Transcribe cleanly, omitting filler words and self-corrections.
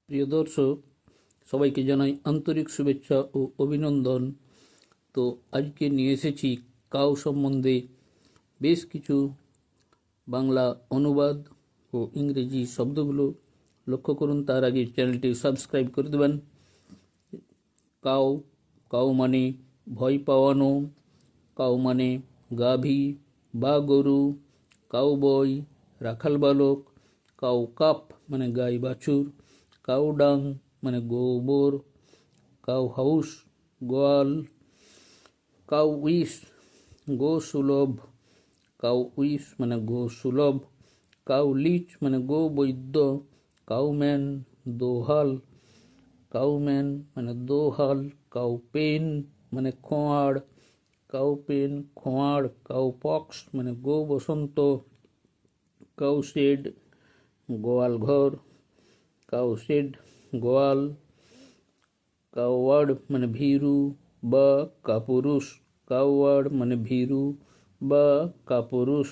প্রিয় দর্শক, সবাইকে জানাই আন্তরিক শুভেচ্ছা ও অভিনন্দন। তো আজকে নিয়ে এসেছি কাউ সম্বন্ধে বেশ কিছু বাংলা অনুবাদ ও ইংরেজি শব্দগুলো লক্ষ্য করুন। তার আগে চ্যানেলটি সাবস্ক্রাইব করে দেবেন। কাউ, কাউ মানে ভয় পাওয়ানো, কাউ মানে গাভী বা গরু, কাউবয় রাখাল বালক, কাউ কাপ মানে গাই বাছুর, কাউ ডাং মানে গোবর, কাউ হাউস গোয়াল, কাউ উইস গো সুলভ, কাউ উইস মানে গো সুলভ, কাউ লিচ মানে গো বৈদ্য, কাউম্যান দোহাল, কাউম্যান মানে দোহাল, কাউ পেন মানে খোঁয়াড়, কাউ পেন খোঁয়াড়, কাউ পক্স মানে গো বসন্ত, কাউ শেড গোয়াল ঘর, কাউ শেড গোয়াল, কাউয়ার্ড মানে ভীরু বা কাপুরুষ, কাউয়ার্ড মানে ভীরু বা কাপুরুষ।